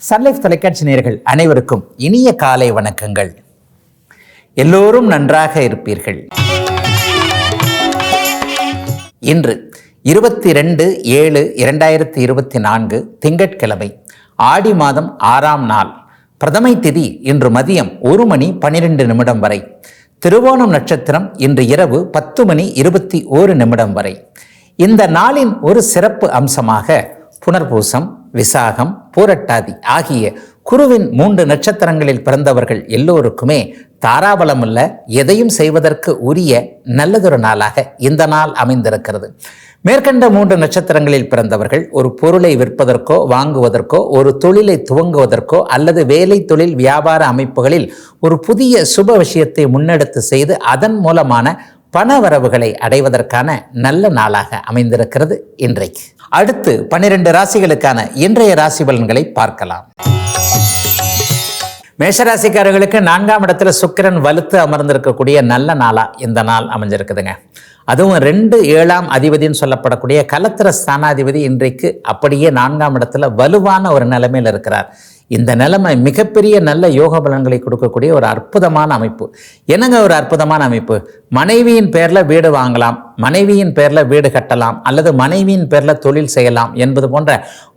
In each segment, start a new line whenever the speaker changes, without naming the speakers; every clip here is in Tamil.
சன்லைஃப் தொலைக்காட்சி நேயர்கள் அனைவருக்கும் இனிய காலை வணக்கங்கள். எல்லோரும் நன்றாக இருப்பீர்கள். இன்று 22/7/2024 திங்கட்கிழமை, ஆடி மாதம் 6ஆம் நாள், பிரதமை திதி இன்று மதியம் 1:12 வரை, திருவோணம் நட்சத்திரம் இன்று இரவு 10:21 வரை. இந்த நாளின் ஒரு சிறப்பு அம்சமாக புனர்பூசம், விசாகம், பூரட்டாதி ஆகிய குருவின் 3 நட்சத்திரங்களில் பிறந்தவர்கள் எல்லோருக்குமே தாராபலமுள்ள எதையும் செய்வதற்கு உரிய நல்லதொரு நாளாக இந்த நாள் அமைந்திருக்கிறது. மேற்கண்ட 3 நட்சத்திரங்களில் பிறந்தவர்கள் ஒரு பொருளை விற்பதற்கோ வாங்குவதற்கோ, ஒரு தொழிலை துவங்குவதற்கோ அல்லது வேலை தொழில் வியாபார அமைப்புகளில் ஒரு புதிய சுப விஷயத்தை முன்னெடுத்து செய்து அதன் மூலமான பண வரவுகளை அடைவதற்கான நல்ல நாளாக அமைந்திருக்கிறது இன்றைக்கு. அடுத்து 12 ராசிகளுக்கான இன்றைய ராசி பலன்களை பார்க்கலாம். மேஷராசிக்காரர்களுக்கு 4ஆம் இடத்துல சுக்கிரன் வலுத்து அமர்ந்திருக்கக்கூடிய நல்ல நாளா இந்த நாள் அமைஞ்சிருக்குதுங்க. அதுவும் 2 7ஆம் அதிபதினு சொல்லப்படக்கூடிய கலத்திர ஸ்தானாதிபதி இன்றைக்கு அப்படியே 4ஆம் இடத்துல வலுவான ஒரு நிலைமையில் இருக்கிறார். இந்த நிலைமை மிகப்பெரிய நல்ல யோக பலன்களை கொடுக்கக்கூடிய ஒரு அற்புதமான அமைப்பு. என்னங்க ஒரு அற்புதமான அமைப்பு? மனைவியின் பேரில் வீடு வாங்கலாம், மனைவியின் பேரில் வீடு கட்டலாம், அல்லது மனைவியின் பேரில் தொழில் செய்யலாம் என்பது போன்ற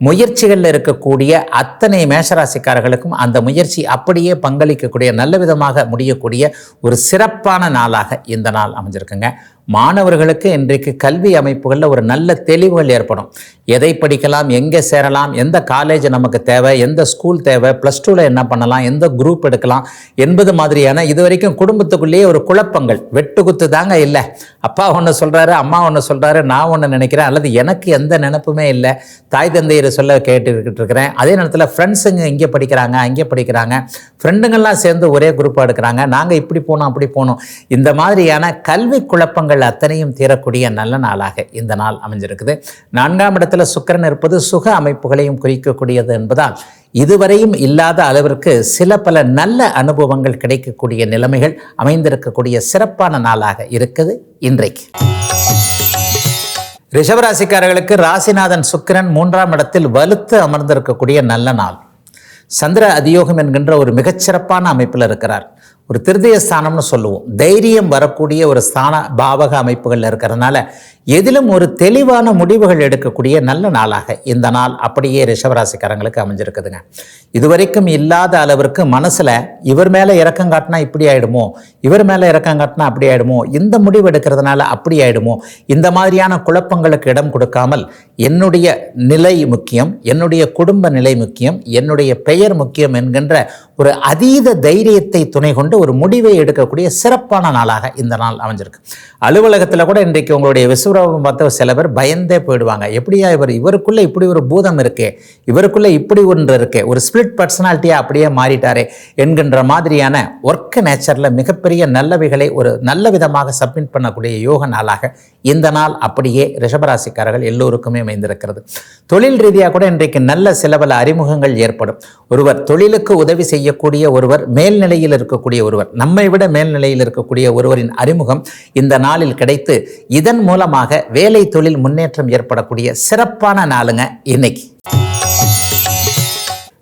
முயற்சிகளில் இருக்கக்கூடிய அத்தனை மேஷராசிக்காரர்களுக்கும் அந்த முயற்சி அப்படியே பங்களிக்கக்கூடிய நல்ல விதமாக முடியக்கூடிய ஒரு சிறப்பான நாளாக இந்த நாள் அமைஞ்சிருக்குங்க. மாணவர்களுக்கு இன்றைக்கு கல்வி அமைப்புகளில் ஒரு நல்ல தெளிவுகள் ஏற்படும். எதை படிக்கலாம், எங்கே சேரலாம், எந்த காலேஜ் நமக்கு தேவை, எந்த ஸ்கூல் தேவை, +2ல் என்ன பண்ணலாம், எந்த குரூப் எடுக்கலாம் என்பது மாதிரியான இதுவரைக்கும் குடும்பத்துக்குள்ளேயே ஒரு குழப்பங்கள், வெட்டுக்குத்து தாங்க இல்லை. அப்பா ஒன்று சொல்கிறாரு, அம்மா ஒன்று சொல்கிறாரு, நான் ஒன்று நினைக்கிறேன், அல்லது எனக்கு எந்த நினைப்புமே இல்லை, தாய் தந்தையரை சொல்ல கேட்டுக்கிட்டு இருக்கிறேன். அதே நேரத்தில் ஃப்ரெண்ட்ஸுங்க இங்கே படிக்கிறாங்க, அங்கே படிக்கிறாங்க, ஃப்ரெண்டுங்கள்லாம் சேர்ந்து ஒரே குரூப்பாக எடுக்கிறாங்க, நாங்கள் இப்படி போனோம் அப்படி போனோம். இந்த மாதிரியான கல்வி குழப்பங்கள் அத்தனையும் தீரக்கூடிய நல்ல நாளாக இந்த நாள் அமைஞ்சிருக்குது. 4ஆம் இடத்துல சுக்கிரன் இருப்பது சுக அமைப்புகளையும் குறிக்கக்கூடியது என்பதால் இதுவரையும் இல்லாத அளவிற்கு சில பல நல்ல அனுபவங்கள் கிடைக்கக்கூடிய நிலைமைகள் அமைந்திருக்கக்கூடிய சிறப்பான நாளாக இருக்குது இன்றைக்கு. ரிஷபராசிக்காரர்களுக்கு ராசிநாதன் சுக்கிரன் 3ஆம் இடத்தில் வலுத்து அமர்ந்திருக்கக்கூடிய நல்ல நாள். சந்திர அதியோகம் என்கின்ற ஒரு மிகச்சிறப்பான அமைப்பில் இருக்கிறார். ஒரு திருதய ஸ்தானம்னு சொல்லுவோம். தைரியம் வரக்கூடிய ஒரு ஸ்தான பாவக அமைப்புகள் இருக்கிறதுனால எதிலும் ஒரு தெளிவான முடிவுகள் எடுக்கக்கூடிய நல்ல நாளாக இந்த நாள் அப்படியே ரிஷபராசிக்காரங்களுக்கு அமைஞ்சிருக்குதுங்க. இதுவரைக்கும் இல்லாத அளவிற்கு மனசில் இவர் மேலே இறக்கம் காட்டினா இப்படி ஆகிடுமோ, இவர் மேலே இறக்கம் காட்டினா அப்படி ஆகிடுமோ, இந்த முடிவு எடுக்கிறதுனால அப்படி ஆகிடுமோ, இந்த மாதிரியான குழப்பங்களுக்கு இடம் கொடுக்காமல் என்னுடைய நிலை முக்கியம், என்னுடைய குடும்ப நிலை முக்கியம், என்னுடைய பெயர் முக்கியம் என்கின்ற ஒரு அதீத தைரியத்தை துணை கொண்டு ஒரு முடிவை எடுக்கக்கூடிய சிறப்பான நாளாக இந்த நாள் அமைஞ்சிருக்கு. அலுவலகத்தில் கூட இன்றைக்கு உங்களுடைய விஸ்வரூபம் பார்த்த சில பேர் பயந்தே போயிடுவாங்க. எப்படியா இவருக்குள்ளே இப்படி ஒரு பூதம் இருக்கே, இவருக்குள்ளே இப்படி ஒன்று இருக்கே, ஒரு ஸ்பிளிட் பர்சனாலிட்டியாக அப்படியே மாறிட்டாரே என்கின்ற மாதிரியான ஒர்க் நேச்சரில் மிகப்பெரிய நல்லவைகளை ஒரு நல்ல விதமாக சப்மிட் பண்ணக்கூடிய யோக நாளாக இந்த நாள் அப்படியே ரிஷபராசிக்காரர்கள் எல்லோருக்குமே அமைந்திருக்கிறது. தொழில் ரீதியாக கூட இன்றைக்கு நல்ல சில பல அறிமுகங்கள் ஏற்படும். ஒருவர் தொழிலுக்கு உதவி செய்யக்கூடிய ஒருவர், மேல்நிலையில் இருக்கக்கூடிய ஒருவர், நம்மை விட மேல்நிலையில் இருக்கக்கூடிய ஒருவரின் அறிமுகம் இந்த நாளில் கிடைத்து இதன் மூலமாக வேலை தொழில் முன்னேற்றம் ஏற்படக்கூடிய சிறப்பான நாளுங்க இன்னைக்கு.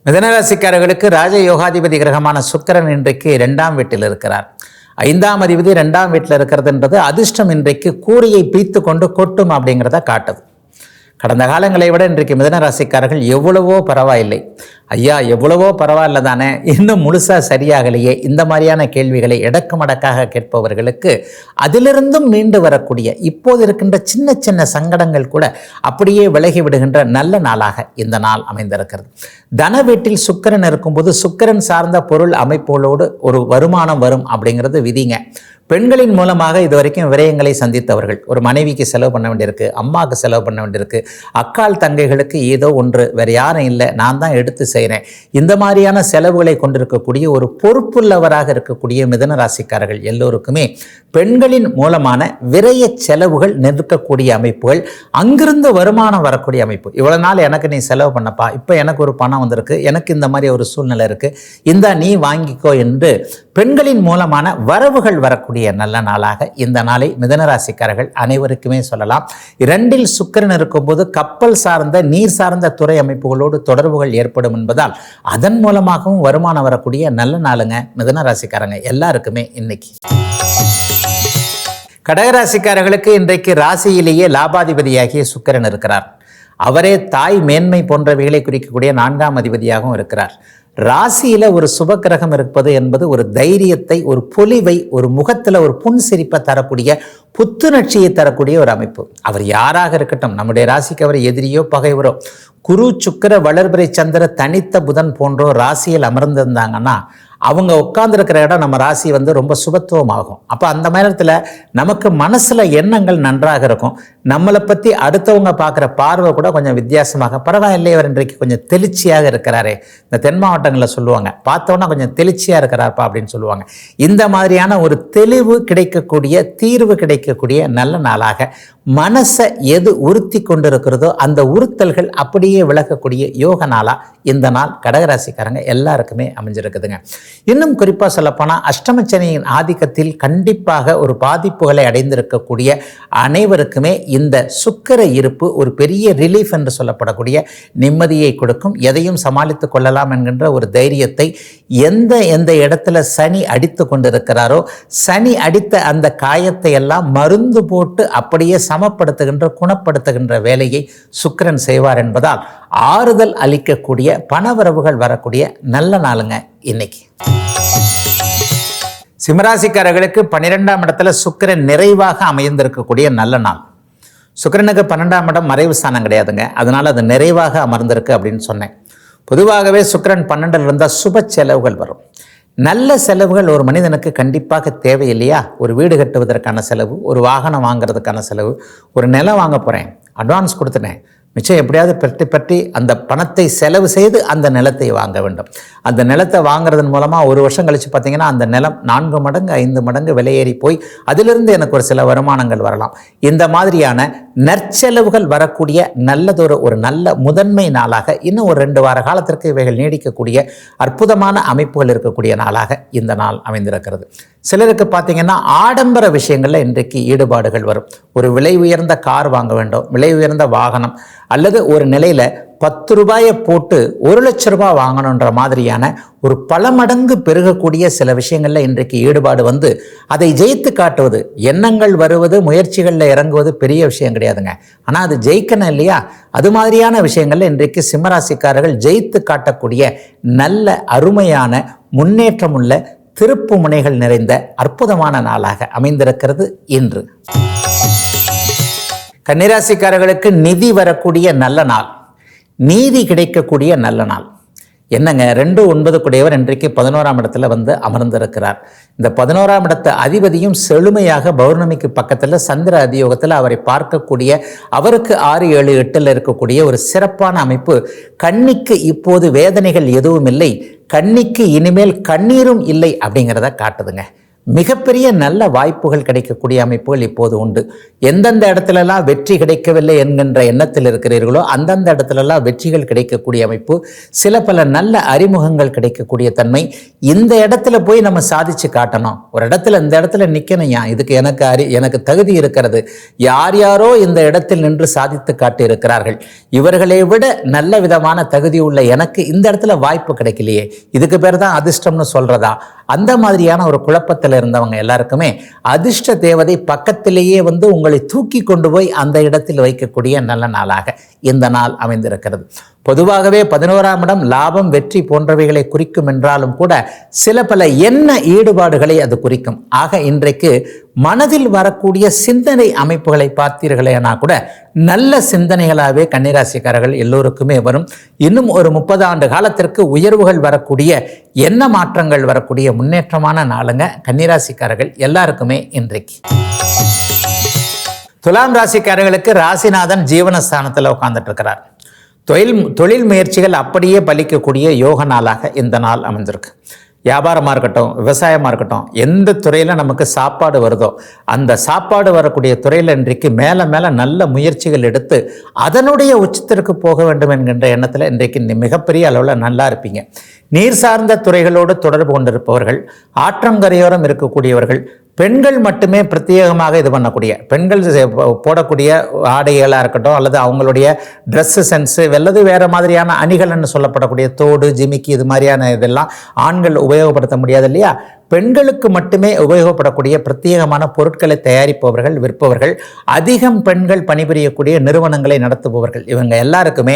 மிதுனராசிக்காரர்களுக்கு ராஜ யோகாதிபதி கிரகமான சுக்கிரன் இன்றைக்கு 2ஆம் வீட்டில் இருக்கிறார். 5ஆம் அதிபதி 2ஆம் வீட்டில் இருக்கிறதுன்றது அதிர்ஷ்டம் இன்றைக்கு கூரையை பீத்து கொண்டு கொட்டும் அப்படிங்கிறத காட்டுது. கடந்த காலங்களை விட இன்றைக்கு மிதுனராசிக்காரர்கள் எவ்வளவோ பரவாயில்லை, ஐயா எவ்வளவோ பரவாயில்ல தானே, இன்னும் முழுசாக சரியாகலையே, இந்த மாதிரியான கேள்விகளை எடக்குமடக்காக கேட்பவர்களுக்கு அதிலிருந்தும் மீண்டு வரக்கூடிய இப்போது இருக்கின்ற சின்ன சின்ன சங்கடங்கள் கூட அப்படியே விலகி விடுகின்ற நல்ல நாளாக இந்த நாள் அமைந்திருக்கிறது. தன வீட்டில் சுக்கிரன் இருக்கும்போது சுக்கிரன் சார்ந்த பொருள் அமைப்புகளோடு ஒரு வருமானம் வரும் அப்படிங்கிறது விதிங்க. பெண்களின் மூலமாக இதுவரைக்கும் விரயங்களை சந்தித்தவர்கள், ஒரு மனைவிக்கு செலவு பண்ண வேண்டியிருக்கு, அம்மாவுக்கு செலவு பண்ண வேண்டியிருக்கு, அக்கால் தங்கைகளுக்கு ஏதோ ஒன்று, வேறு யாரும் இல்லை நான் தான் எடுத்து செய்கிறேன், இந்த மாதிரியான செலவுகளை கொண்டிருக்கக்கூடிய ஒரு பொறுப்புள்ளவராக இருக்கக்கூடிய மிதுன ராசிக்காரர்கள் எல்லோருக்குமே பெண்களின் மூலமான விரய செலவுகள் நிற்கக்கூடிய அமைப்புகள், அங்கிருந்து வருமானம் வரக்கூடிய அமைப்பு. இவ்வளோ நாள் எனக்கு நீ செலவு பண்ணப்பா, இப்போ எனக்கு ஒரு பணம் வந்திருக்கு, எனக்கு இந்த மாதிரி ஒரு சூழ்நிலை இருக்குது, இந்தா நீ வாங்கிக்கோ என்று பெண்களின் மூலமான வரவுகள் வரக்கூடிய நல்ல நாளாக இந்த நாளை மிதுன ராசிக்காரர்கள் அனைவருக்குமே சொல்லலாம். 2இல் சுக்கிரன் இருக்கும்போது கப்பல் சார்ந்த நீர் சார்ந்த துறை அமைப்புகளோடு தொடர்புகள் ஏற்படும் என்பதால் அதன் மூலமாகவும் வருமானம் வரக்கூடிய நல்ல நாளுங்க மிதுன ராசிக்காரங்க எல்லாருக்குமே இன்னைக்கு. கடகராசிக்காரர்களுக்கு இன்றைக்கு ராசியிலேயே லாபாதிபதியாகிய சுக்கிரன் இருக்கிறார். அவரே தாய் மேன்மை போன்றவைகளை குறிக்கக்கூடிய 4ஆம் அதிபதியாகவும் இருக்கிறார். ராசியில ஒரு சுபக்கிரகம் இருப்பது என்பது ஒரு தைரியத்தை, ஒரு பொலிவை, ஒரு முகத்துல ஒரு புன்சிரிப்பை தரக்கூடிய, புத்துணர்ச்சியை தரக்கூடிய ஒரு அமைப்பு. அவர் யாராக இருக்கட்டும், நம்முடைய ராசிக்கு அவர் எதிரியோ பகைவரோ, குரு சுக்கிர வளர்பிறை சந்திர தனித்த புதன் போன்றோ ராசியில் அமர்ந்திருந்தாங்கன்னா அவங்க உட்கார்ந்துருக்கிற இடம் நம்ம ராசி ரொம்ப சுபத்துவம் ஆகும். அப்போ அந்த நேரத்தில் நமக்கு மனசில் எண்ணங்கள் நன்றாக இருக்கும். நம்மளை பற்றி அடுத்தவங்க பார்க்குற பார்வை கூட கொஞ்சம் வித்தியாசமாக, பரவாயில்லையே அவர் இன்றைக்கு கொஞ்சம் தெளிச்சியாக இருக்கிறாரே, இந்த தென் மாவட்டங்களில் சொல்லுவாங்க, பார்த்தோன்னா கொஞ்சம் தெளிச்சியாக இருக்கிறார்ப்பா அப்படின்னு சொல்லுவாங்க. இந்த மாதிரியான ஒரு தெளிவு கிடைக்கக்கூடிய, தீர்வு கிடைக்கக்கூடிய நல்ல நாளாக, மனசை எது உறுத்தி கொண்டிருக்கிறதோ அந்த உறுத்தல்கள் அப்படியே விலகக்கூடிய யோக நாளாக இந்த நாள் கடகராசிக்காரங்க எல்லாருக்குமே அமைஞ்சிருக்குதுங்க. இன்னும் குறிப்பாக சொல்லப்போனால் அஷ்டமச்சனியின் ஆதிக்கத்தில் கண்டிப்பாக ஒரு பாதிப்புகளை அடைந்திருக்கக்கூடிய அனைவருக்குமே இந்த சுக்கிர இருப்பு ஒரு பெரிய ரிலீஃப் என்று சொல்லப்படக்கூடிய நிம்மதியை கொடுக்கும். எதையும் சமாளித்து கொள்ளலாம் என்கின்ற ஒரு தைரியத்தை, எந்த இடத்துல சனி அடித்து கொண்டிருக்கிறாரோ சனி அடித்த அந்த காயத்தை எல்லாம் மருந்து போட்டு அப்படியே சமப்படுத்துகின்ற, குணப்படுத்துகின்ற வேலையை சுக்கிரன் செய்வார் என்பதால் ஆறுதல் அளிக்கக்கூடிய, பணவரவுகள் வரக்கூடிய நல்ல நாளுங்க இன்னைக்கு. சிம்மராசிக்காரர்களுக்கு 12ஆம் இடத்துல சுக்கிரன் நிறைவாக அமைந்திருக்கக்கூடிய நல்ல நாள். சுக்கிரனுக்கு 12ஆம் இடம் மறைவு ஸ்தானம் கிடையாதுங்க, அதனால அது நிறைவாக அமர்ந்திருக்கு அப்படின்னு சொன்னேன். பொதுவாகவே சுக்கிரன் 12ல் இருந்தால் சுப செலவுகள் வரும். நல்ல செலவுகள் ஒரு மனிதனுக்கு கண்டிப்பாக தேவை இல்லையா? ஒரு வீடு கட்டுவதற்கான செலவு, ஒரு வாகனம் வாங்குறதுக்கான செலவு, ஒரு நிலம் வாங்க போகிறேன், அட்வான்ஸ் கொடுத்துட்டேன், மிச்சம் எப்படியாவது பற்றி அந்த பணத்தை செலவு செய்து அந்த நிலத்தை வாங்க வேண்டும். அந்த நிலத்தை வாங்குறதன் மூலமாக ஒரு வருஷம் கழித்து பார்த்தீங்கன்னா அந்த நிலம் 4 மடங்கு 5 மடங்கு விலையேறி போய் அதிலிருந்து எனக்கு ஒரு சில வருமானங்கள் வரலாம். இந்த மாதிரியான நற்செலவுகள் வரக்கூடிய நல்லதொரு ஒரு நல்ல முதன்மை நாளாக, இன்னும் ஒரு 2 வார காலத்திற்கு இவைகள் நீடிக்கக்கூடிய அற்புதமான அமைப்புகள் இருக்கக்கூடிய நாளாக இந்த நாள் அமைந்திருக்கிறது. சிலருக்கு பார்த்தீங்கன்னா ஆடம்பர விஷயங்களில் இன்றைக்கு ஈடுபாடுகள் வரும். ஒரு விலை உயர்ந்த கார் வாங்க வேண்டும், விலை உயர்ந்த வாகனம், அல்லது ஒரு நிலையில் 10 ரூபாயை போட்டு 1 லட்ச ரூபாய் வாங்கணுன்ற மாதிரியான ஒரு பல மடங்கு பெருகக்கூடிய சில விஷயங்களில் இன்றைக்கு ஈடுபாடு வந்து அதை ஜெயித்து காட்டுவது, எண்ணங்கள் வருவது, முயற்சிகளில் இறங்குவது பெரிய விஷயம் கிடையாதுங்க. ஆனால் அது ஜெயிக்கணும் இல்லையா? அது மாதிரியான விஷயங்களில் இன்றைக்கு சிம்மராசிக்காரர்கள் ஜெயித்து காட்டக்கூடிய நல்ல அருமையான முன்னேற்றமுள்ள திருப்பு முனைகள் நிறைந்த அற்புதமான நாளாக அமைந்திருக்கிறது இன்று. கன்னிராசிக்காரர்களுக்கு நிதி வரக்கூடிய நல்ல நாள், நீதி கிடைக்கக்கூடிய நல்ல நாள். என்னங்க 2-9 கூடியவர் இன்றைக்கு 11ஆம் இடத்துல அமர்ந்திருக்கிறார். இந்த 11ஆம் இடத்து அதிபதியும் செழுமையாக பௌர்ணமிக்கு பக்கத்தில் சந்திர அதியோகத்தில் அவரை பார்க்கக்கூடிய, அவருக்கு 6, 7, 8ல் இருக்கக்கூடிய ஒரு சிறப்பான அமைப்பு. கன்னிக்கு இப்போது வேதனைகள் எதுவும் இல்லை, கன்னிக்கு இனிமேல் கண்ணீரும் இல்லை அப்படிங்கிறத காட்டுதுங்க. மிகப்பெரிய நல்ல வாய்ப்புகள் கிடைக்கக்கூடிய அமைப்புகள் இப்போது உண்டு. எந்தெந்த இடத்துலலாம் வெற்றி கிடைக்கவில்லை என்கின்ற எண்ணத்தில் இருக்கிறீர்களோ அந்தந்த இடத்துலலாம் வெற்றிகள் கிடைக்கக்கூடிய அமைப்பு, சில பல நல்ல அறிமுகங்கள் கிடைக்கக்கூடிய தன்மை. இந்த இடத்துல போய் நம்ம சாதிச்சு காட்டணும், ஒரு இடத்துல இந்த இடத்துல நிற்கணும், இதுக்கு எனக்கு தகுதி இருக்கிறது, யார் யாரோ இந்த இடத்தில் நின்று சாதித்து காட்டி இருக்கிறார்கள், இவர்களை விட நல்ல விதமான தகுதி உள்ள எனக்கு இந்த இடத்துல வாய்ப்பு கிடைக்கலையே, இதுக்கு பேர் தான் அதிர்ஷ்டம்னு சொல்றதா? அந்த மாதிரியான ஒரு குழப்பத்தில் இருந்தவங்க எல்லாருக்குமே அதிர்ஷ்ட தேவதை பக்கத்திலேயே உங்களை தூக்கி கொண்டு போய் அந்த இடத்தில் வைக்கக்கூடிய நல்ல நாளாக இந்த நாள் அமைந்திருக்கிறது. பொதுவாகவே 11ஆம் இடம் லாபம், வெற்றி போன்றவைகளை குறிக்கும் என்றாலும் கூட சில பல எண்ண ஈடுபாடுகளை அது குறிக்கும். ஆக இன்றைக்கு மனதில் வரக்கூடிய சிந்தனை அமைப்புகளை பார்த்தீர்களேனா கூட நல்ல சிந்தனைகளாகவே கன்னிராசிக்காரர்கள் எல்லோருக்குமே வரும். இன்னும் ஒரு 30 ஆண்டு காலத்திற்கு உயர்வுகள் வரக்கூடிய, எண்ண மாற்றங்கள் வரக்கூடிய முன்னேற்றமான நாளுங்க கன்னிராசிக்காரர்கள் எல்லாருக்குமே இன்றைக்கு. துலாம் ராசிக்காரர்களுக்கு ராசிநாதன் ஜீவனஸ்தானத்தில் உட்கார்ந்துட்டு இருக்கிறார். தொழில் முயற்சிகள் அப்படியே பலிக்கக்கூடிய யோக நாளாக இந்த நாள் அமைந்திருக்கு. வியாபாரமாக இருக்கட்டும், விவசாயமாக இருக்கட்டும், எந்த துறையில் நமக்கு சாப்பாடு வருதோ அந்த சாப்பாடு வரக்கூடிய துறையில் இன்றைக்கு மேலே மேலே நல்ல முயற்சிகள் எடுத்து அதனுடைய உச்சத்திற்கு போக வேண்டும் என்கின்ற எண்ணத்தில் இன்றைக்கு மிகப்பெரிய அளவில் நல்லா இருப்பீங்க. நீர் சார்ந்த துறைகளோடு தொடர்பு கொண்டிருப்பவர்கள், ஆற்றங்கரையோரம் இருக்கக்கூடியவர்கள், பெண்கள் மட்டுமே பிரத்யேகமாக இது பண்ணக்கூடிய, பெண்கள் போடக்கூடிய ஆடைகளாக இருக்கட்டும் அல்லது அவங்களுடைய ட்ரெஸ்ஸு சென்ஸு அல்லது வேறு மாதிரியான அணிகள்னு சொல்லப்படக்கூடிய தோடு, ஜிமிக்கி, இது மாதிரியான இதெல்லாம் ஆண்கள் உபயோகப்படுத்த முடியாது இல்லையா? பெண்களுக்கு மட்டுமே உபயோகப்படக்கூடிய பிரத்யேகமான பொருட்களை தயாரிப்பவர்கள், விற்பவர்கள், அதிகம் பெண்கள் பணிபுரியக்கூடிய நிறுவனங்களை நடத்துபவர்கள், இவங்க எல்லாருக்குமே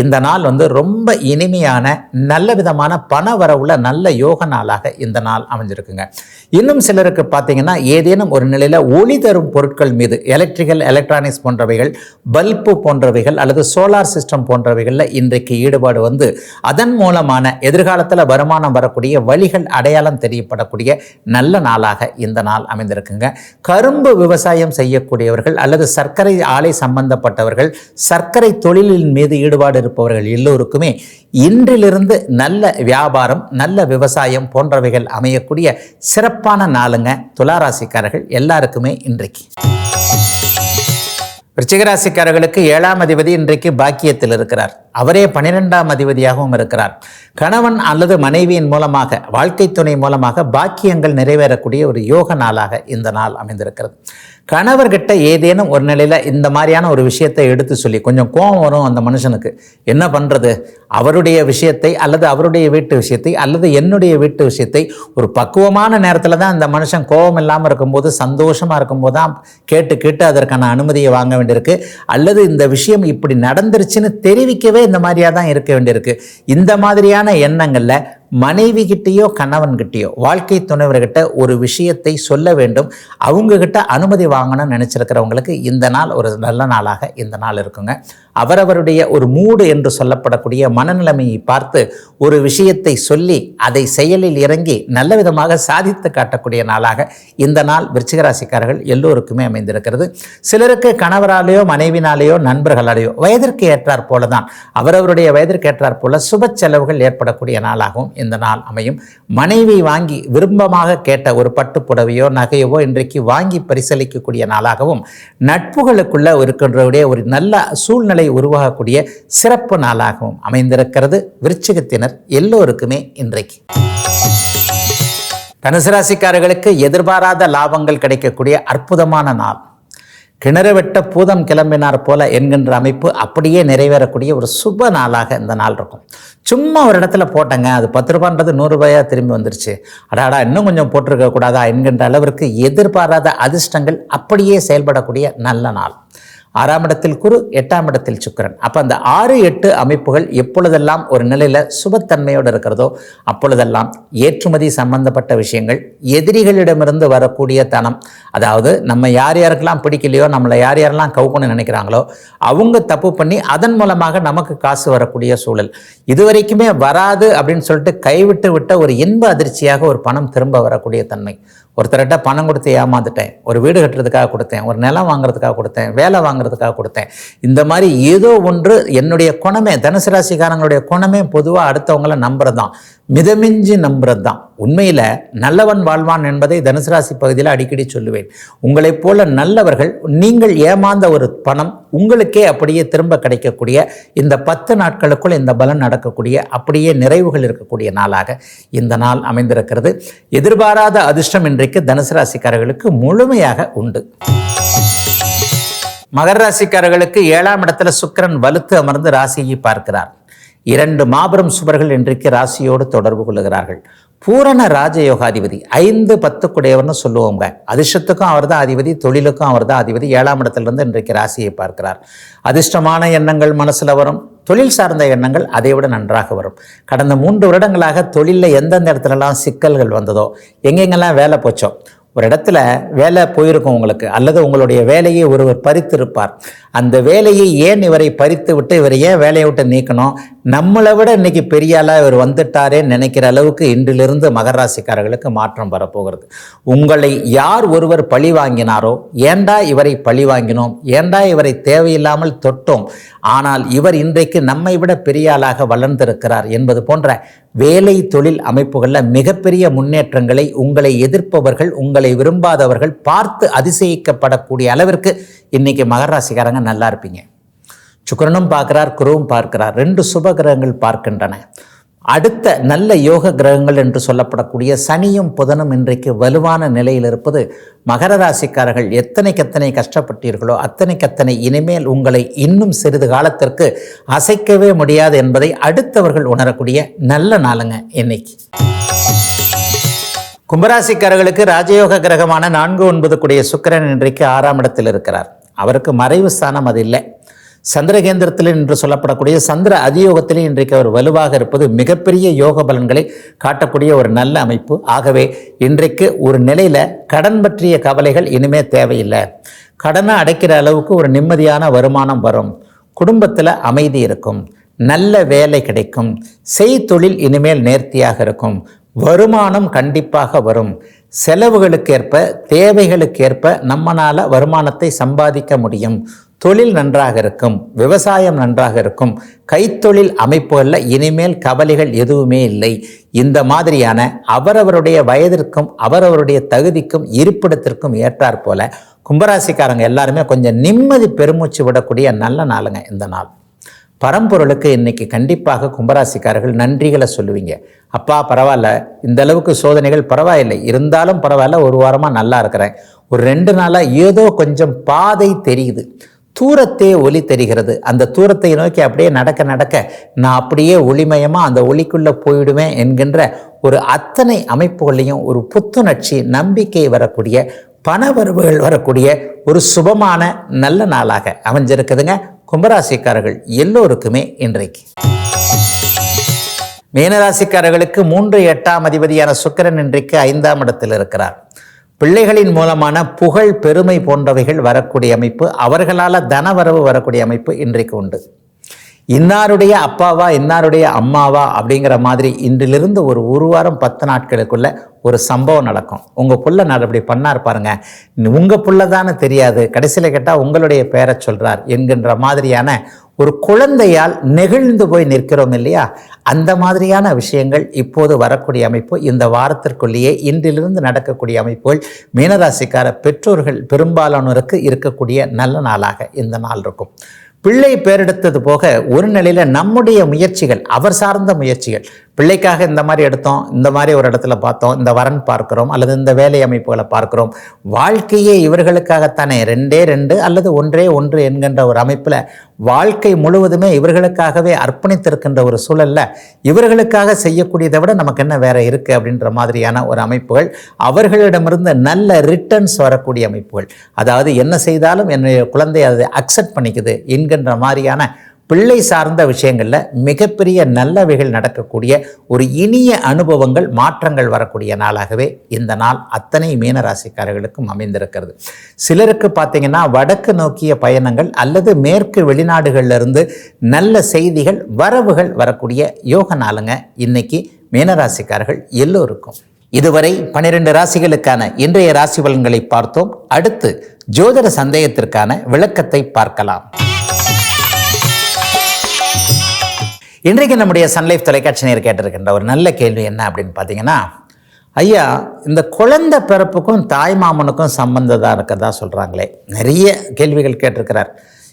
இந்த நாள் ரொம்ப இனிமையான நல்ல விதமான பண வரவுள்ள நல்ல யோக நாளாக இந்த நாள் அமைஞ்சிருக்குங்க. இன்னும் சிலருக்கு பார்த்தீங்கன்னா ஏதேனும் ஒரு நிலையில் ஒளி தரும் பொருட்கள் மீது, எலக்ட்ரானிக்ஸ் போன்றவைகள், பல்பு போன்றவைகள் அல்லது சோலார் சிஸ்டம் போன்றவைகளில் இன்றைக்கு ஈடுபாடு அதன் மூலமான எதிர்காலத்தில் வருமானம் வரக்கூடிய வழிகள் அடையாளம் தெரியப்படக்கூடிய நல்ல நாளாக இந்த நாள் அமைந்திருக்குங்க. கரும்பு விவசாயம் செய்யக்கூடியவர்கள் அல்லது சர்க்கரை ஆலை சம்பந்தப்பட்டவர்கள், சர்க்கரை தொழிலின் மீது ஈடுபாடு இருப்பவர்கள் எல்லோருக்குமே இன்றிலிருந்து நல்ல வியாபாரம், நல்ல விவசாயம் போன்றவைகள் அமையக்கூடிய சிறப்பான நாளுங்க. துளாராசிக்காரர்கள் எல்லாருக்குமே இன்றைக்கு. விருச்சிகராசிக்காரர்களுக்கு 7ஆம் அதிபதி இன்றைக்கு பாக்கியத்தில் இருக்கிறார். அவரே 12ஆம் அதிபதியாகவும் இருக்கிறார். கணவன் அல்லது மனைவியின் மூலமாக, வாழ்க்கை துணை மூலமாக பாக்கியங்கள் நிறைவேறக்கூடிய ஒரு யோக நாளாக இந்த நாள் அமைந்திருக்கிறது. கணவர்கிட்ட ஏதேனும் ஒரு நிலையில் இந்த மாதிரியான ஒரு விஷயத்தை எடுத்து சொல்லி கொஞ்சம் கோபம் வரும் அந்த மனுஷனுக்கு. என்ன பண்ணுறது, அவருடைய விஷயத்தை அல்லது அவருடைய வீட்டு விஷயத்தை அல்லது என்னுடைய வீட்டு விஷயத்தை ஒரு பக்குவமான நேரத்தில் தான் அந்த மனுஷன் கோபம் இல்லாமல் இருக்கும்போது, சந்தோஷமாக இருக்கும்போது தான் கேட்டு அதற்கான அனுமதியை வாங்க வேண்டியிருக்கு. அல்லது இந்த விஷயம் இப்படி நடந்துருச்சுன்னு தெரிவிக்கவே இந்த மாதிரியாக தான் இருக்க வேண்டியிருக்கு. இந்த மாதிரியான எண்ணங்களில் மனைவி கிட்டேயோ கணவன்கிட்டேயோ வாழ்க்கை துணைவர்கிட்ட ஒரு விஷயத்தை சொல்ல வேண்டும். அவங்கக்கிட்ட அனுமதி வாங்கணும்னு நினச்சிருக்கிறவங்களுக்கு இந்த நாள் ஒரு நல்ல நாளாக இந்த நாள் இருக்குங்க. அவரவருடைய ஒரு மூடு என்று சொல்லப்படக்கூடிய மனநிலைமையை பார்த்து ஒரு விஷயத்தை சொல்லி அதை செயலில் இறங்கி நல்ல விதமாக சாதித்து காட்டக்கூடிய நாளாக இந்த நாள் விருச்சிகராசிக்காரர்கள் எல்லோருக்குமே அமைந்திருக்கிறது. சிலருக்கு கணவராலேயோ மனைவினாலேயோ நண்பர்களாலேயோ வயதிற்கு ஏற்றாற் போல தான், அவரவருடைய வயதிற்கு ஏற்றாற் போல சுப செலவுகள் ஏற்படக்கூடிய நாளாகவும் இந்த நாள் அமையும். மனைவி வாங்கி விருப்பமாக கேட்ட ஒரு பட்டு புடவையோ நகையவோ இன்றைக்கு வாங்கி பரிசளிக்கக்கூடிய நாளாகவும், நட்புகளுக்குள்ள இருக்கின்றவுடைய ஒரு நல்ல சூழ்நிலை உருவாகக்கூடிய சிறப்பு நாளாகவும் அமைந்திருக்கிறது விருச்சிகத்தினர் எல்லோருக்குமே இன்றைக்கு. தனுசு ராசிக்காரர்களுக்கு எதிர்பாராத லாபங்கள் கிடைக்கக்கூடிய அற்புதமான நாள். கிணறு வெட்ட பூதம் கிளம்பினார் போல என்கின்ற அமைப்பு அப்படியே நிறைவேறக்கூடிய ஒரு சுப நாளாக இந்த நாள் இருக்கும். சும்மா ஒரு இடத்துல போட்டங்க, அது 10 ரூபான்றது 100 ரூபாயாக திரும்பி வந்துருச்சு, அடாடா இன்னும் கொஞ்சம் போட்டிருக்க கூடாதா என்கின்ற அளவிற்கு எதிர்பாராத அதிர்ஷ்டங்கள் அப்படியே செயல்படக்கூடிய நல்ல நாள். 6ஆம் இடத்தில் குரு, 8ஆம் இடத்தில் சுக்கிரன். அப்போ அந்த 6, 8 அமைப்புகள் எப்பொழுதெல்லாம் ஒரு நிலையில் சுபத்தன்மையோடு இருக்கிறதோ அப்பொழுதெல்லாம் ஏற்றுமதி சம்பந்தப்பட்ட விஷயங்கள், எதிரிகளிடமிருந்து வரக்கூடிய தனம், அதாவது நம்ம யார் யாருக்கெல்லாம் பிடிக்கலையோ, நம்மளை யார் யாரெல்லாம் கவுக்கணும்னு நினைக்கிறாங்களோ அவங்க தப்பு பண்ணி அதன் மூலமாக நமக்கு காசு வரக்கூடிய சூழல், இதுவரைக்குமே வராது அப்படின்னு சொல்லிட்டு கைவிட்டு விட்ட ஒரு இன்ப அதிர்ச்சியாக ஒரு பணம் திரும்ப வரக்கூடிய தன்மை. ஒருத்தர்கிட்ட பணம் கொடுத்து ஏமாந்துட்டேன், ஒரு வீடு கட்டுறதுக்காக கொடுத்தேன், ஒரு நிலம் வாங்குறதுக்காக கொடுத்தேன், வேலை வாங்குறதுக்காக கொடுத்தேன், இந்த மாதிரி ஏதோ ஒன்று. என்னுடைய குணமே, தனுசு ராசிக்காரங்களுடைய குணமே பொதுவாக அடுத்தவங்களை நம்புறது தான், மிதமிஞ்சி நம்புறது தான். உண்மையில் நல்லவன் வாழ்வான் என்பதை தனுசு ராசி பகுதியில் அடிக்கடி சொல்லுவேன். உங்களைப் போல நல்லவர்கள், நீங்கள் ஏமாந்த ஒரு பணம் உங்களுக்கே அப்படியே திரும்ப கிடைக்கக்கூடிய இந்த 10 நாட்களுக்குள் இந்த பலன் நடக்கக்கூடிய அப்படியே நிறைவுகள் இருக்கக்கூடிய நாளாக இந்த நாள் அமைந்திருக்கிறது. எதிர்பாராத அதிர்ஷ்டம் இன்றைக்கு தனுசு ராசிக்காரர்களுக்கு முழுமையாக உண்டு. மகர ராசிக்காரர்களுக்கு 7ஆம் இடத்துல சுக்கிரன் வலுத்து அமர்ந்து ராசியை பார்க்கிறார். 2 மாபெரும் சுபர்கள் இன்றைக்கு ராசியோடு தொடர்பு கொள்ளுகிறார்கள். பூரண ராஜயோகாதிபதி, 5, 10 குடையவர்னு சொல்லுவோங்க. அதிர்ஷ்டத்துக்கும் அவர் தான் அதிபதி, தொழிலுக்கும் அவர் தான் அதிபதி. 7ஆம் இடத்திலிருந்து இன்றைக்கு ராசியை பார்க்கிறார். அதிர்ஷ்டமான எண்ணங்கள் மனசில் வரும். தொழில் சார்ந்த எண்ணங்கள் அதை விட நன்றாக வரும். கடந்த 3 வருடங்களாக தொழிலில் எந்தெந்த இடத்துலலாம் சிக்கல்கள் வந்ததோ, எங்கெங்கெல்லாம் வேலை போச்சோ, ஒரு இடத்துல வேலை போயிருக்கும் உங்களுக்கு, அல்லது உங்களுடைய வேலையை ஒருவர் பறித்திருப்பார். அந்த வேலையை ஏன் இவரை பறித்து விட்டு இவரை ஏன் வேலையை விட்டு நீக்கணும், நம்மளை விட இன்னைக்கு பெரிய ஆளா இவர் வந்துட்டாரேன்னு நினைக்கிற அளவுக்கு இன்றிலிருந்து மகர ராசிக்காரர்களுக்கு மாற்றம் வரப்போகிறது. உங்களை யார் ஒருவர் பழி வாங்கினாரோ, ஏண்டா இவரை பழி வாங்கினோம், ஏண்டா இவரை தேவையில்லாமல் தொட்டோம், ஆனால் இவர் இன்றைக்கு நம்மை விட பெரிய ஆளாக வளர்ந்திருக்கிறார் என்பது போன்ற வேலை தொழில் அமைப்புகளில் மிகப்பெரிய முன்னேற்றங்களை உங்களை எதிர்ப்பவர்கள், உங்களை விரும்பாதவர்கள் பார்த்து அதிசயிக்கப்படக்கூடிய அளவிற்கு இன்னைக்கு மகர ராசிக்காரங்க நல்லா இருப்பீங்க. சுக்கிரனும் பார்க்கிறார், குருவும் பார்க்கிறார், 2 சுப கிரகங்கள் பார்க்கின்றன. அடுத்த நல்ல யோக கிரகங்கள் என்று சொல்லப்படக்கூடிய சனியும் புதனும் இன்றைக்கு வலுவான நிலையில் இருப்பது மகர ராசிக்காரர்கள் எத்தனை கஷ்டப்பட்டீர்களோ அத்தனை இனிமேல் உங்களை இன்னும் சிறிது காலத்திற்கு அசைக்கவே முடியாது என்பதை அடுத்தவர்கள் உணரக்கூடிய நல்ல நாளுங்க இன்னைக்கு. கும்பராசிக்காரர்களுக்கு ராஜயோக கிரகமான 4-9 கூடிய சுக்கிரன் இன்றைக்கு 6ஆம் இடத்தில் இருக்கிறார். அவருக்கு மறைவு ஸ்தானம் அது இல்லை. சந்திரகேந்திரத்தில் என்று சொல்லப்படக்கூடிய சந்திர அதியோகத்திலே இன்றைக்கு அவர் வலுவாக இருப்பது மிகப்பெரிய யோக பலன்களை காட்டக்கூடிய ஒரு நல்ல அமைப்பு. ஆகவே இன்றைக்கு ஒரு நிலையில் கடன் பற்றிய கவலைகள் இனிமே தேவையில்லை. கடனை அடைக்கிற அளவுக்கு ஒரு நிம்மதியான வருமானம் வரும். குடும்பத்தில் அமைதி இருக்கும். நல்ல வேலை கிடைக்கும். செய்தொழில் இனிமேல் நேர்த்தியாக இருக்கும். வருமானம் கண்டிப்பாக வரும். செலவுகளுக்கேற்ப தேவைகளுக்கேற்ப நம்மளால் வருமானத்தை சம்பாதிக்க முடியும். தொழில் நன்றாக இருக்கும். விவசாயம் நன்றாக இருக்கும். கைத்தொழில் அமைப்புகளில் இனிமேல் கவலைகள் எதுவுமே இல்லை. இந்த மாதிரியான அவரவருடைய வயதிற்கும் அவரவருடைய தகுதிக்கும் இருப்பிடத்திற்கும் ஏற்றாற் போல கும்பராசிக்காரங்க எல்லாருமே கொஞ்சம் நிம்மதி பெருமூச்சு விடக்கூடிய நல்ல நாளுங்க இந்த நாள். பரம்பொருளுக்கு இன்னைக்கு கண்டிப்பாக கும்பராசிக்காரர்கள் நன்றிகளை சொல்லுவீங்க. அப்பா பரவாயில்ல, இந்த அளவுக்கு சோதனைகள் பரவாயில்லை, இருந்தாலும் பரவாயில்ல, ஒரு வாரமாக நல்லா இருக்கிறேன், ஒரு 2 நாளாக ஏதோ கொஞ்சம் பாதை தெரியுது, தூரத்தே ஒளி தெரிகிறது, அந்த தூரத்தை நோக்கி அப்படியே நடக்க நான் அப்படியே ஒளிமயமாக அந்த ஒளிக்குள்ளே போயிடுவேன் என்கின்ற ஒரு அத்தனை அமைப்புகளையும் ஒரு புத்துணர்ச்சி, நம்பிக்கை வரக்கூடிய பணவரவுகள் வரக்கூடிய ஒரு சுபமான நல்ல நாளாக அமைஞ்சிருக்குதுங்க கும்பராசிக்காரர்கள் எல்லோருக்குமே இன்றைக்கு. மீனராசிக்காரர்களுக்கு 3-8ஆம் அதிபதியான சுக்கிரன் இன்றைக்கு 5ஆம் இடத்தில் இருக்கிறார். பிள்ளைகளின் மூலமான புகழ், பெருமை போன்றவைகள் வரக்கூடிய அமைப்பு, அவர்களால் தனவரவு வரக்கூடிய அமைப்பு இன்றைக்கு உண்டு. இன்னாருடைய அப்பாவா இன்னாருடைய அம்மாவா அப்படிங்கிற மாதிரி இன்றிலிருந்து ஒரு வாரம் 10 நாட்களுக்குள்ள ஒரு சம்பவம் நடக்கும். உங்கள் புள்ள அப்படி பண்ணார் பாருங்க, உங்கள் புள்ள தானே தெரியாது, கடைசியில் கேட்டால் உங்களுடைய பேரை சொல்கிறார் என்கின்ற மாதிரியான ஒரு குழந்தையால் நெகிழ்ந்து போய் நிற்கிறோம் இல்லையா, அந்த மாதிரியான விஷயங்கள் இப்போது வரக்கூடிய அமைப்பு. இந்த வாரத்திற்குள்ளேயே இன்றிலிருந்து நடக்கக்கூடிய அமைப்புகள் மீனராசிக்கார பெற்றோர்கள் பெரும்பாலானோருக்கு இருக்கக்கூடிய நல்ல நாளாக இந்த நாள் இருக்கும். பிள்ளை பேரெடுத்தது போக ஒரு நிலையில் நம்முடைய முயற்சிகள், அவர் சார்ந்த முயற்சிகள், பிள்ளைக்காக இந்த மாதிரி எடுத்தோம், இந்த மாதிரி ஒரு இடத்துல பார்த்தோம், இந்த வரன் பார்க்கிறோம், அல்லது இந்த வேலை அமைப்புகளை பார்க்கிறோம், வாழ்க்கையே இவர்களுக்காகத்தானே 2 அல்லது 1 என்கின்ற ஒரு அமைப்பில் வாழ்க்கை முழுவதுமே இவர்களுக்காகவே அர்ப்பணித்திருக்கின்ற ஒரு சூழலில் இவர்களுக்காக செய்யக்கூடியதை விட நமக்கு என்ன வேற இருக்குது அப்படின்ற மாதிரியான ஒரு அமைப்புகள், அவர்களிடமிருந்து நல்ல ரிட்டர்ன்ஸ் வரக்கூடிய அமைப்புகள், அதாவது என்ன செய்தாலும் என்னுடைய குழந்தை அதை அக்செப்ட் பண்ணிக்குது என்கின்ற மாதிரியான பிள்ளை சார்ந்த விஷயங்களில் மிகப்பெரிய நல்லவைகள் நடக்கக்கூடிய ஒரு இனிய அனுபவங்கள், மாற்றங்கள் வரக்கூடிய நாளாகவே இந்த நாள் அத்தனை மீனராசிக்காரர்களுக்கும் அமைந்திருக்கிறது. சிலருக்கு பார்த்தீங்கன்னா வடக்கு நோக்கிய பயணங்கள் அல்லது மேற்கு வெளிநாடுகளிலிருந்து நல்ல செய்திகள், வரவுகள் வரக்கூடிய யோக நாளுங்க இன்னைக்கு மீனராசிக்காரர்கள் எல்லோருக்கும். இதுவரை 12 ராசிகளுக்கான இன்றைய ராசி பலன்களை பார்த்தோம். அடுத்து ஜோதிட சந்தேகத்திற்கான விளக்கத்தை பார்க்கலாம். இன்றைக்கு நம்முடைய சன்லைஃப் தொலைக்காட்சி நேயர் கேட்டிருக்கின்ற ஒரு நல்ல கேள்வி என்ன அப்படின்னு பார்த்தீங்கன்னா, ஐயா இந்த குழந்தை பிறப்புக்கும் தாய் மாமனுக்கும் சம்பந்தம் இருக்கிறதா சொல்கிறாங்களே, நிறைய கேள்விகள் கேட்டிருக்கிறார்.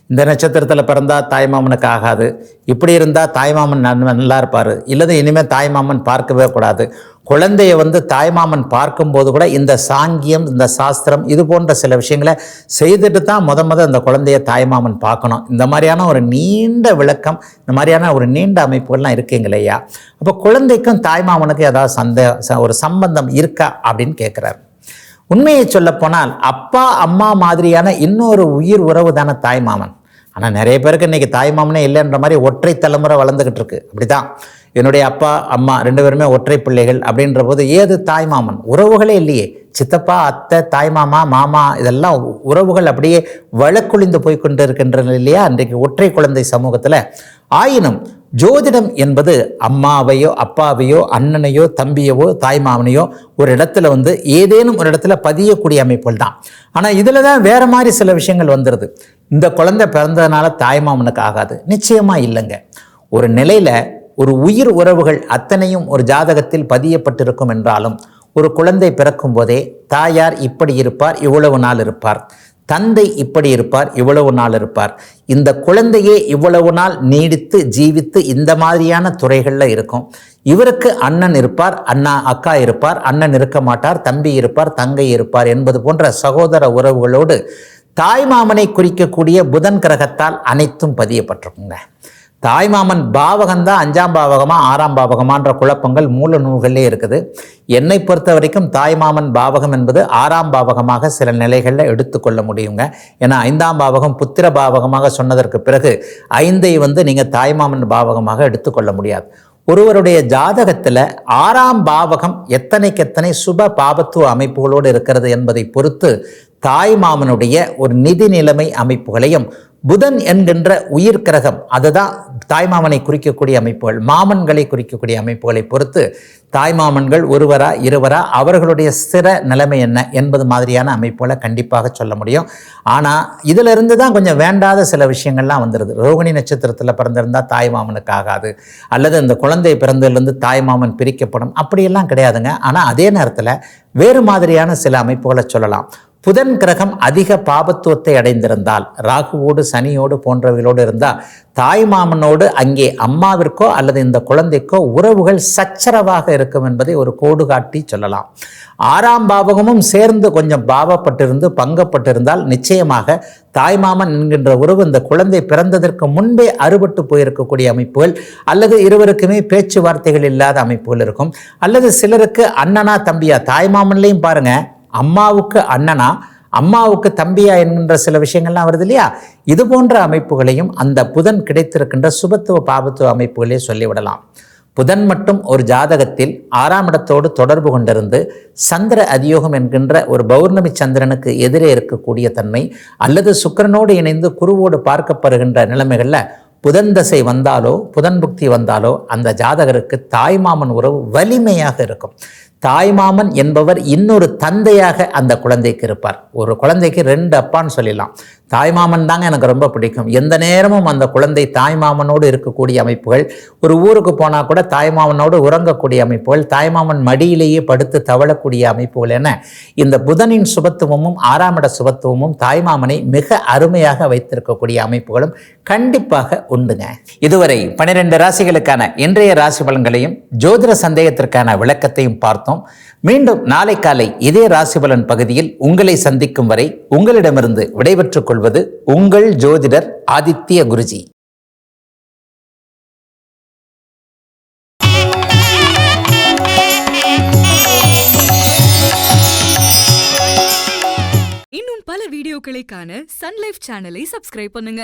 இந்த நட்சத்திரத்தில் பிறந்தால் தாய்மாமனுக்கு ஆகாது, இப்படி இருந்தால் தாய்மாமன் நல்லா இருப்பார், இல்லது இனிமேல் தாய்மாமன் பார்க்கவே கூடாது, குழந்தைய தாய்மாமன் பார்க்கும்போது கூட இந்த சாங்கியம், இந்த சாஸ்திரம், இது போன்ற சில விஷயங்களை செய்துட்டு தான் முத இந்த குழந்தைய தாய்மாமன் பார்க்கணும். இந்த மாதிரியான ஒரு நீண்ட விளக்கம், இந்த மாதிரியான ஒரு நீண்ட அமைப்புகள்லாம் இருக்குங்களையா, அப்போ குழந்தைக்கும் தாய்மாமனுக்கும் ஏதாவது ஒரு சம்பந்தம் இருக்கா அப்படின்னு கேட்குறாரு. உண்மையை சொல்லப்போனால் அப்பா அம்மா மாதிரியான இன்னொரு உயிர் உறவு தானே தாய்மாமன். ஆனால் நிறைய பேருக்கு இன்றைக்கி தாய்மாமனே இல்லைன்ற மாதிரி ஒற்றை தலைமுறை வளர்ந்துக்கிட்டு இருக்கு. அப்படி தான் என்னுடைய அப்பா அம்மா 2 பேருமே ஒற்றை பிள்ளைகள் அப்படின்ற போது ஏது தாய்மாமன்? உறவுகளே இல்லையே. சித்தப்பா, அத்தை, தாய்மாமா, மாமா இதெல்லாம் உறவுகள் அப்படியே வழக்குழிந்து போய்கொண்டு இருக்கின்றன இல்லையா இன்றைக்கு ஒற்றை குழந்தை சமூகத்தில். ஆயினும் ஜோதிடம் என்பது அம்மாவையோ அப்பாவையோ அண்ணனையோ தம்பியவோ தாய்மாமனையோ ஒரு இடத்துல ஏதேனும் ஒரு இடத்துல பதியக்கூடிய அமைப்புகள் தான். ஆனால் இதில் தான் வேற மாதிரி சில விஷயங்கள் வந்துடுது. இந்த குழந்தை பிறந்ததுனால தாய்மாமனுக்கு ஆகாது, நிச்சயமா இல்லைங்க. ஒரு நிலையில ஒரு உயிர் உறவுகள் அத்தனையும் ஒரு ஜாதகத்தில் பதியப்பட்டிருக்கும் என்றாலும் ஒரு குழந்தை பிறக்கும் போதே தாயார் இப்படி இருப்பார், இவ்வளவு நாள் இருப்பார், தந்தை இப்படி இருப்பார், இவ்வளவு நாள் இருப்பார், இந்த குழந்தையே இவ்வளவு நாள் நீடித்து ஜீவித்து இந்த மாதிரியான துறைகளில் இருக்கும், இவருக்கு அண்ணன் இருப்பார், அக்கா இருப்பார், அண்ணன் இருக்க மாட்டார், தம்பி இருப்பார், தங்கை இருப்பார் என்பது போன்ற சகோதர உறவுகளோடு தாய்மாமனை குறிக்கக்கூடிய புதன் கிரகத்தால் அனைத்தும் பதியப்பட்டிருக்குங்க. தாய்மாமன் பாவகம்தான் 5ஆம் பாவகமா 6ஆம் பாவகமான்ற குழப்பங்கள் மூல நூல்களே இருக்குது. என்னை பொறுத்த வரைக்கும் தாய்மாமன் பாவகம் என்பது 6ஆம் பாவகமாக சில நிலைகளில் எடுத்துக்கொள்ள முடியுங்க. ஏன்னா 5ஆம் பாவகம் புத்திர பாவகமாக சொன்னதற்கு பிறகு 5ஐ நீங்கள் தாய்மாமன் பாவகமாக எடுத்துக்கொள்ள முடியாது. ஒருவருடைய ஜாதகத்தில் 6ஆம் பாவகம் எத்தனை சுப பாபத்துவ அமைப்புகளோடு இருக்கிறது என்பதை பொறுத்து தாய்மாமனுடைய ஒரு நிதி நிலைமை அமைப்புகளையும் புதன் என்கின்ற உயிர் கிரகம் அதுதான் தாய்மாமனை குறிக்கக்கூடிய அமைப்புகள், மாமன்களை குறிக்கக்கூடிய அமைப்புகளை பொறுத்து தாய்மாமன்கள் ஒருவரா இருவரா அவர்களுடைய ஸ்திர நிலைமை என்ன என்பது மாதிரியான அமைப்புகளை கண்டிப்பாக சொல்ல முடியும். ஆனால் இதிலிருந்து தான் கொஞ்சம் வேண்டாத சில விஷயங்கள்லாம் வந்துடுது. ரோகிணி நட்சத்திரத்தில் பிறந்திருந்தால் தாய்மாமனுக்கு ஆகாது, அல்லது இந்த குழந்தை பிறந்ததுலேருந்து தாய்மாமன் பிரிக்கப்படும், அப்படியெல்லாம் கிடையாதுங்க. ஆனால் அதே நேரத்தில் வேறு மாதிரியான சில அமைப்புகளை சொல்லலாம். புதன் கிரகம் அதிக பாபத்துவத்தை அடைந்திருந்தால், ராகுவோடு சனியோடு போன்றவர்களோடு இருந்தால் தாய்மாமனோடு அங்கே அம்மாவிற்கோ அல்லது இந்த குழந்தைக்கோ உறவுகள் சச்சரவாக இருக்கும் என்பதை ஒரு கோடு காட்டி சொல்லலாம். 6ஆம் பாவகமும் சேர்ந்து கொஞ்சம் பாவப்பட்டிருந்து பங்கப்பட்டிருந்தால் நிச்சயமாக தாய்மாமன் என்கின்ற உறவு இந்த குழந்தை பிறந்ததற்கு முன்பே அறுபட்டு போயிருக்கக்கூடிய அமைப்புகள், அல்லது இருவருக்குமே பேச்சுவார்த்தைகள் இல்லாத அமைப்புகள் இருக்கும், அல்லது சிலருக்கு அண்ணனா தம்பியா, தாய்மாமன்லையும் பாருங்க அம்மாவுக்கு அண்ணனா அம்மாவுக்கு தம்பியா என்கின்ற சில விஷயங்கள்லாம் வருது இல்லையா. இது போன்ற அமைப்புகளையும் அந்த புதன் கிடைத்திருக்கின்ற சுபத்துவ பாபத்துவ அமைப்புகளே சொல்லிவிடலாம். புதன் மட்டும் ஒரு ஜாதகத்தில் 6ஆம் இடத்தோடு தொடர்பு கொண்டிருந்து சந்திர அதியோகம் என்கின்ற ஒரு பௌர்ணமி சந்திரனுக்கு எதிரே இருக்கக்கூடிய தன்மை, அல்லது சுக்கிரனோடு இணைந்து குருவோடு பார்க்கப்படுகின்ற நிலைமைகளில் புதன் தசை வந்தாலோ புதன் புக்தி வந்தாலோ அந்த ஜாதகருக்கு தாய்மாமன் உறவு வலிமையாக இருக்கும். தாய்மாமன் என்பவர் இன்னொரு தந்தையாக அந்த குழந்தைக்கு இருப்பார். ஒரு குழந்தைக்கு 2 அப்பான்னு சொல்லிடலாம். தாய்மாமன் தாங்க எனக்கு ரொம்ப பிடிக்கும். எந்த நேரமும் அந்த குழந்தை தாய்மாமனோடு இருக்கக்கூடிய அமைப்புகள், ஒரு ஊருக்கு போனால் கூட தாய்மாமனோடு உறங்கக்கூடிய அமைப்புகள், தாய்மாமன் மடியிலேயே படுத்து தவழக்கூடிய அமைப்புகள் என இந்த புதனின் சுபத்துவமும் 6ஆம் இட சுபத்துவமும் தாய்மாமனை மிக அருமையாக வைத்திருக்கக்கூடிய அமைப்புகளும் கண்டிப்பாக உண்டுங்க. இதுவரை 12 ராசிகளுக்கான இன்றைய ராசி பலன்களையும் ஜோதிட சந்தேகத்திற்கான விளக்கத்தையும் பார்த்தோம். மீண்டும் நாளை காலை இதே ராசிபலன் பகுதியில் உங்களை சந்திக்கும் வரை உங்களிடமிருந்து விடைபெற்றுக் கொள்வது உங்கள் ஜோதிடர் ஆதித்ய குருஜி.
இன்னும் பல வீடியோக்களை காண சன் லைஃப் சேனலை சப்ஸ்கிரைப் பண்ணுங்க.